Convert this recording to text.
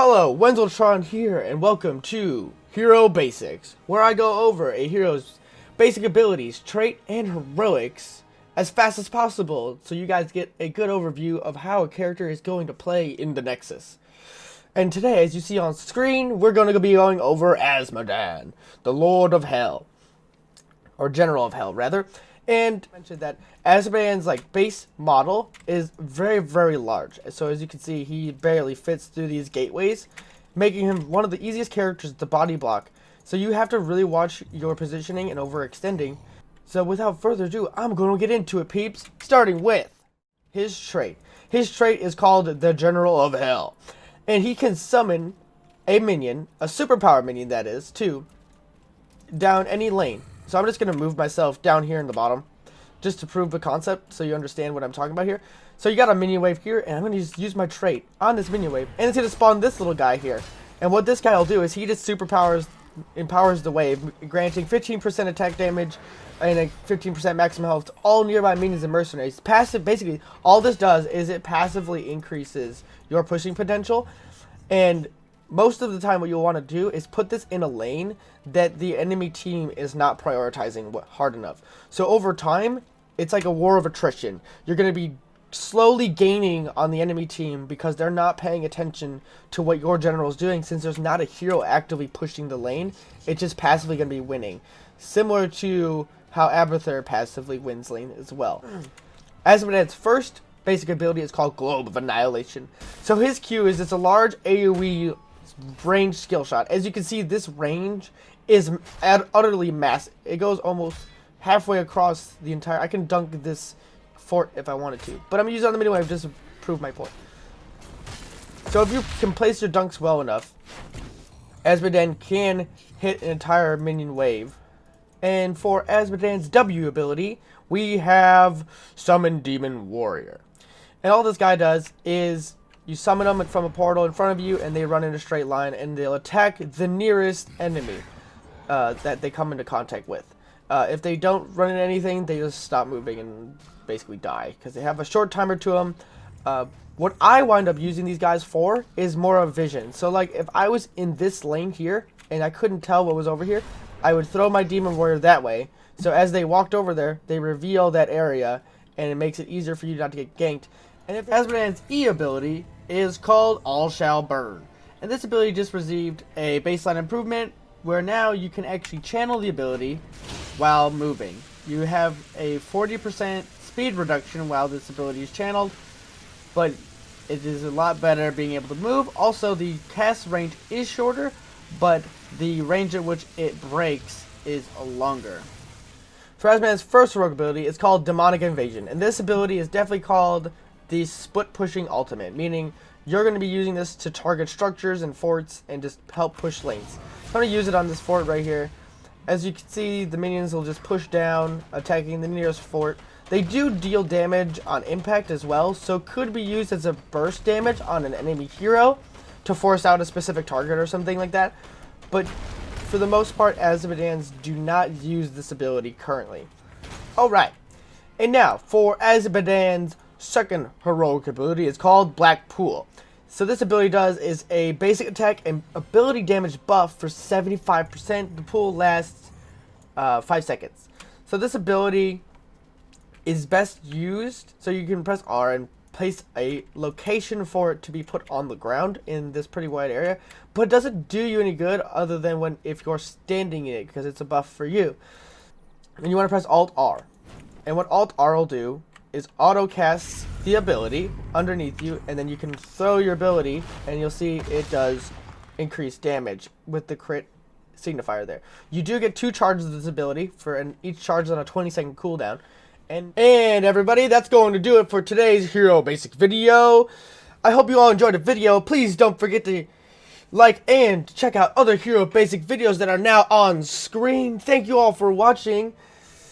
Hello, Wenzeltron here, and welcome to Hero Basics, where I go over a hero's basic abilities, trait, and heroics as fast as possible, so you guys get a good overview of how a character is going to play in the Nexus. And today, as you see on screen, we're going to be going over Azmodan, the Lord of Hell, or General of Hell, rather. And I mentioned that Azmodan's base model is very, very large. So as you can see, he barely fits through these gateways, making him one of the easiest characters to body block. So you have to really watch your positioning and overextending. So without further ado, I'm going to get into it, peeps, starting with his trait. His trait is called the General of Hell. And he can summon a minion, a superpower minion that is, too, down any lane. So I'm just going to move myself down here in the bottom just to prove the concept so you understand what I'm talking about here. So you got a minion wave here, and I'm going to just use my trait on this minion wave, and it's going to spawn this little guy here. And what this guy will do is he just empowers the wave, granting 15% attack damage and a 15% maximum health to all nearby minions and mercenaries. Basically, all this does is it passively increases your pushing potential, and most of the time what you'll want to do is put this in a lane that the enemy team is not prioritizing hard enough. So over time, it's like a war of attrition. You're going to be slowly gaining on the enemy team because they're not paying attention to what your general is doing, since there's not a hero actively pushing the lane. It's just passively going to be winning. Similar to how Abathur passively wins lane as well. Azmodan's first basic ability is called Globe of Annihilation. So his Q is it's a large AoE range skill shot. As you can see, this range is utterly massive. It goes almost halfway across the entire. I can dunk this fort if I wanted to, but I'm gonna use it on the mini wave just to prove my point. So if you can place your dunks well enough, Azmodan can hit an entire minion wave. And for Azmodan's W ability, we have Summon Demon Warrior, and all this guy does is you summon them from a portal in front of you, and they run in a straight line, and they'll attack the nearest enemy that they come into contact with. If they don't run into anything, they just stop moving and basically die, because they have a short timer to them. What I wind up using these guys for is more of vision. So if I was in this lane here, and I couldn't tell what was over here, I would throw my Demon Warrior that way. So as they walked over there, they reveal that area, and it makes it easier for you not to get ganked. And if Azmodan's E ability is called All Shall Burn. And this ability just received a baseline improvement where now you can actually channel the ability while moving. You have a 40% speed reduction while this ability is channeled, but it is a lot better being able to move. Also, the cast range is shorter, but the range at which it breaks is longer. For Azmodan's first heroic ability, it's called Demonic Invasion, and this ability is definitely called the split pushing ultimate, meaning you're going to be using this to target structures and forts and just help push lanes. I'm going to use it on this fort right here. As you can see, the minions will just push down, attacking the nearest fort. They do deal damage on impact as well, so could be used as a burst damage on an enemy hero to force out a specific target or something like that. But for the most part, Azmodans do not use this ability currently. Alright, and now for Azmodan's second heroic ability, is called Black Pool. So this ability does is a basic attack and ability damage buff for 75%. The pool lasts 5 seconds. So this ability is best used so you can press R and place a location for it to be put on the ground in this pretty wide area, but it doesn't do you any good other than if you're standing in it, because it's a buff for you. And you want to press Alt R, and what Alt R will do is auto cast the ability underneath you, and then you can throw your ability and you'll see it does increase damage with the crit signifier there. You do get 2 charges of this ability, each charge is on a 20-second cooldown. And everybody, that's going to do it for today's Hero Basic video. I hope you all enjoyed the video. Please don't forget to like and check out other Hero Basic videos that are now on screen. Thank you all for watching.